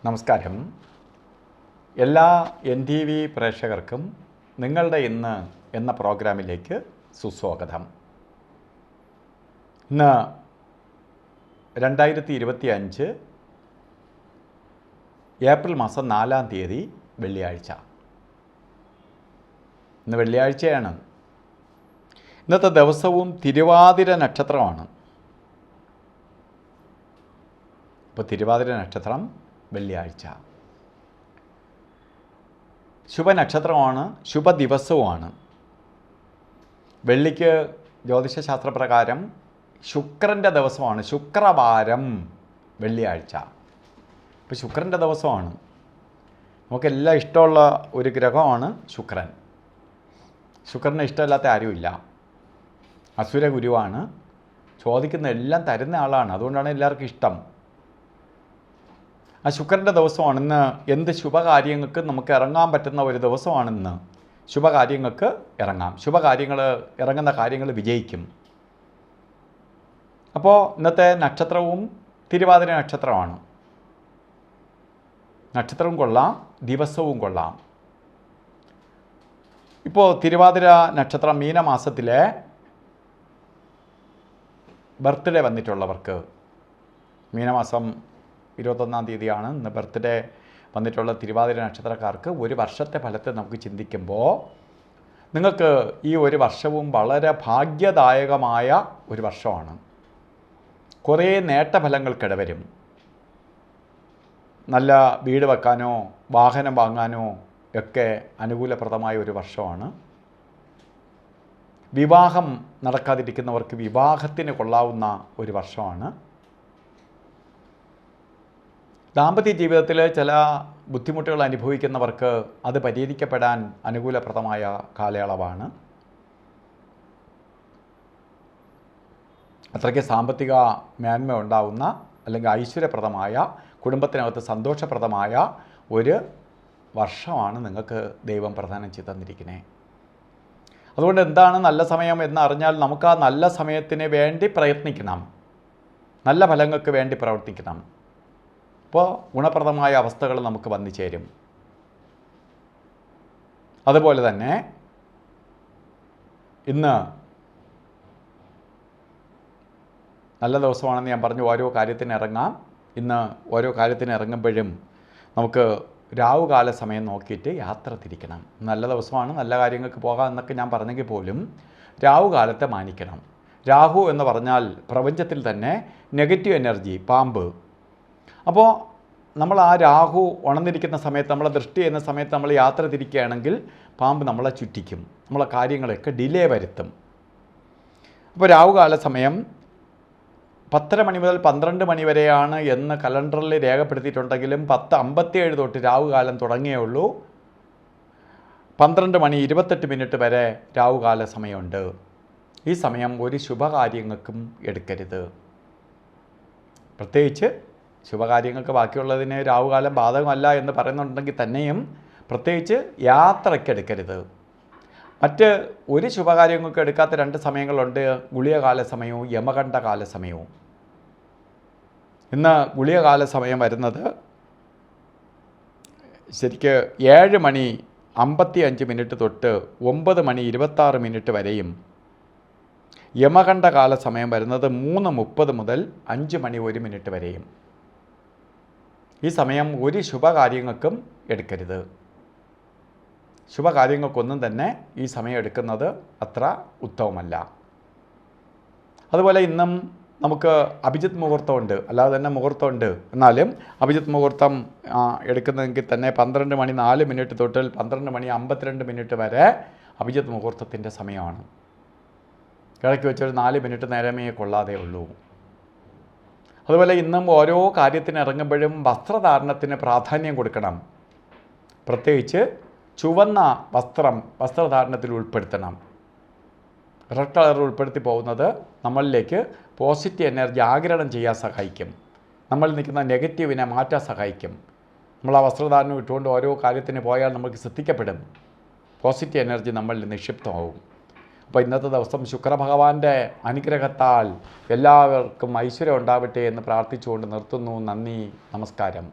നമസ്കാരം. എല്ലാ NTV പ്രേക്ഷകർക്കും നിങ്ങളുടെ ഇന്ന് എന്ന പ്രോഗ്രാമിലേക്ക് സുസ്വാഗതം. ഇന്ന് 2025 ഏപ്രിൽ മാസം 4-ാം തീയതി വെള്ളിയാഴ്ച. ഇന്ന് വെള്ളിയാഴ്ചയാണ്. ഇന്നത്തെ ദിവസവും തിരുവാതിര നക്ഷത്രമാണ്. ഇപ്പോൾ തിരുവാതിര നക്ഷത്രം വെള്ളിയാഴ്ച ശുഭനക്ഷത്രമാണ്, ശുഭദിവസവുമാണ്. വെള്ളിക്ക് ജ്യോതിഷശാസ്ത്രപ്രകാരം ശുക്രൻ്റെ ദിവസമാണ്, ശുക്രവാരം വെള്ളിയാഴ്ച. ഇപ്പോൾ ശുക്രൻ്റെ ദിവസമാണ്. നമുക്കെല്ലാം ഇഷ്ടമുള്ള ഒരു ഗ്രഹമാണ് ശുക്രൻ. ശുക്രനെ ഇഷ്ടമില്ലാത്ത ആരുമില്ല. അസുര ഗുരുവാണ്. ചോദിക്കുന്ന എല്ലാം തരുന്ന ആളാണ്. അതുകൊണ്ടാണ് എല്ലാവർക്കും ഇഷ്ടം. ആ ശുക്രൻ്റെ ദിവസമാണ് ഇന്ന്. എന്ത് ശുഭകാര്യങ്ങൾക്ക് നമുക്ക് ഇറങ്ങാൻ പറ്റുന്ന ഒരു ദിവസമാണിന്ന്. ശുഭകാര്യങ്ങൾക്ക് ഇറങ്ങാം. ഇറങ്ങുന്ന കാര്യങ്ങൾ വിജയിക്കും. അപ്പോൾ ഇന്നത്തെ നക്ഷത്രവും തിരുവാതിര നക്ഷത്രമാണ്. നക്ഷത്രവും കൊള്ളാം, ദിവസവും കൊള്ളാം. ഇപ്പോൾ തിരുവാതിര നക്ഷത്രം മീനമാസത്തിലെ ബർത്ത്ഡേ വന്നിട്ടുള്ളവർക്ക്, മീനമാസം 21-ാം തീയതിയാണ് ഇന്ന് ബർത്ത്ഡേ വന്നിട്ടുള്ള തിരുവാതിര നക്ഷത്രക്കാർക്ക് ഒരു വർഷത്തെ ഫലത്തെ നമുക്ക് ചിന്തിക്കുമ്പോൾ നിങ്ങൾക്ക് ഈ ഒരു വർഷവും വളരെ ഭാഗ്യദായകമായ ഒരു വർഷമാണ്. കുറേ നേട്ടഫലങ്ങൾക്കിടവരും. നല്ല വീട് വെക്കാനോ വാഹനം വാങ്ങാനോ ഒക്കെ അനുകൂലപ്രദമായ ഒരു വർഷമാണ്. വിവാഹം നടക്കാതിരിക്കുന്നവർക്ക് വിവാഹത്തിന് കൊള്ളാവുന്ന ഒരു വർഷമാണ്. ദാമ്പത്യ ജീവിതത്തിൽ ചില ബുദ്ധിമുട്ടുകൾ അനുഭവിക്കുന്നവർക്ക് അത് പരിഹരിക്കപ്പെടാൻ അനുകൂലപ്രദമായ കാലയളവാണ്. അത്രയ്ക്ക് സാമ്പത്തിക മേന്മ ഉണ്ടാവുന്ന അല്ലെങ്കിൽ ഐശ്വര്യപ്രദമായ, കുടുംബത്തിനകത്ത് സന്തോഷപ്രദമായ ഒരു വർഷമാണ് നിങ്ങൾക്ക് ദൈവം പ്രദാനം ചെയ്തു തന്നിരിക്കുന്നത്. അതുകൊണ്ട് എന്താണ് നല്ല സമയം എന്നറിഞ്ഞാൽ നമുക്ക് ആ നല്ല സമയത്തിന് വേണ്ടി പ്രയത്നിക്കണം. നല്ല ഫലങ്ങൾക്ക് വേണ്ടി പ്രവർത്തിക്കണം. അപ്പോൾ ഗുണപ്രദമായ അവസ്ഥകൾ നമുക്ക് വന്നു ചേരും. അതുപോലെ തന്നെ ഇന്ന് നല്ല ദിവസമാണെന്ന് ഞാൻ പറഞ്ഞു. ഓരോ കാര്യത്തിന് ഇറങ്ങാം. ഇന്ന് ഓരോ കാര്യത്തിന് ഇറങ്ങുമ്പോഴും നമുക്ക് രാവുകാല സമയം നോക്കിയിട്ട് യാത്ര തിരിക്കണം. നല്ല ദിവസമാണ്, നല്ല കാര്യങ്ങൾക്ക് പോകാം എന്നൊക്കെ ഞാൻ പറഞ്ഞെങ്കിൽ പോലും രാവുകാലത്തെ മാനിക്കണം. രാഹു എന്ന് പറഞ്ഞാൽ പ്രപഞ്ചത്തിൽ തന്നെ നെഗറ്റീവ് എനർജി, പാമ്പ്. അപ്പോൾ നമ്മൾ ആ രാഹു ഉണർന്നിരിക്കുന്ന സമയത്ത്, നമ്മളെ ദൃഷ്ടി ചെയ്യുന്ന സമയത്ത് നമ്മൾ യാത്ര തിരിക്കുകയാണെങ്കിൽ പാമ്പ് നമ്മളെ ചുറ്റിക്കും, നമ്മളെ കാര്യങ്ങളൊക്കെ ഡിലേ വരുത്തും. അപ്പോൾ രാവുകാല സമയം 10:30 മണി മുതൽ 12 മണി വരെയാണ് എന്ന് കലണ്ടറിൽ രേഖപ്പെടുത്തിയിട്ടുണ്ടെങ്കിലും 10:57 തൊട്ട് രാവുകാലം തുടങ്ങിയേ ഉള്ളൂ. 12 മണി 28 മിനിറ്റ് വരെ രാവുകാല സമയമുണ്ട്. ഈ സമയം ഒരു ശുഭകാര്യങ്ങൾക്കും എടുക്കരുത്. പ്രത്യേകിച്ച് ശുഭകാര്യങ്ങൾക്ക് ബാക്കിയുള്ളതിന് രാവുകാലം ബാധകമല്ല എന്ന് പറയുന്നുണ്ടെങ്കിൽ തന്നെയും പ്രത്യേകിച്ച് യാത്രയ്ക്ക് എടുക്കരുത്. മറ്റ് ഒരു ശുഭകാര്യങ്ങൾക്ക് എടുക്കാത്ത 2 സമയങ്ങളുണ്ട്. ഗുളികകാല സമയവും യമകണ്ഠകാല സമയവും. ഇന്ന് ഗുളികകാല സമയം വരുന്നത് ശരിക്ക് 7 മണി 55 മിനിറ്റ് തൊട്ട് 9 മണി 26 മിനിറ്റ് വരെയും യമകണ്ഠകാല സമയം വരുന്നത് 3:30 മുതൽ 5 മണി 1 മിനിറ്റ് വരെയും. ഈ സമയം ഒരു ശുഭകാര്യങ്ങൾക്കും എടുക്കരുത്. ശുഭകാര്യങ്ങൾക്കൊന്നും തന്നെ ഈ സമയം എടുക്കുന്നത് അത്ര ഉത്തമമല്ല. അതുപോലെ ഇന്നും നമുക്ക് അഭിജിത്ത് മുഹൂർത്തമുണ്ട്, അല്ലാതെ തന്നെ മുഹൂർത്തമുണ്ട്. എന്നാലും അഭിജിത്ത് മുഹൂർത്തം എടുക്കുന്നതെങ്കിൽ തന്നെ 12 മണി 4 മിനിറ്റ് തൊട്ട് 12 മണി 52 മിനിറ്റ് വരെ അഭിജിത്ത് മുഹൂർത്തത്തിൻ്റെ സമയമാണ്. ഇടയ്ക്ക് വെച്ചൊരു 4 മിനിറ്റ് നേരമേ കൊള്ളാതെ ഉള്ളൂ. അതുപോലെ ഇന്നും ഓരോ കാര്യത്തിന് ഇറങ്ങുമ്പോഴും വസ്ത്രധാരണത്തിന് പ്രാധാന്യം കൊടുക്കണം. പ്രത്യേകിച്ച് ചുവന്ന വസ്ത്രധാരണത്തിൽ ഉൾപ്പെടുത്തണം. റെഡ് കളർ ഉൾപ്പെടുത്തി പോകുന്നത് നമ്മളിലേക്ക് പോസിറ്റീവ് എനർജി ആഗിരണം ചെയ്യാൻ സഹായിക്കും. നമ്മൾ നിൽക്കുന്ന നെഗറ്റീവിനെ മാറ്റാൻ സഹായിക്കും. നമ്മൾ ആ വസ്ത്രധാരണം ഇട്ടുകൊണ്ട് ഓരോ കാര്യത്തിന് പോയാൽ നമുക്ക് ശ്രദ്ധിക്കപ്പെടും. പോസിറ്റീവ് എനർജി നമ്മളിൽ നിക്ഷിപ്തമാവും. അപ്പോൾ ഇന്നത്തെ ദിവസം ശുക്രഭഗവാന്റെ അനുഗ്രഹത്താൽ എല്ലാവർക്കും ഐശ്വര്യം ഉണ്ടാവട്ടെ എന്ന് പ്രാർത്ഥിച്ചുകൊണ്ട് നിർത്തുന്നു. നന്ദി, നമസ്കാരം.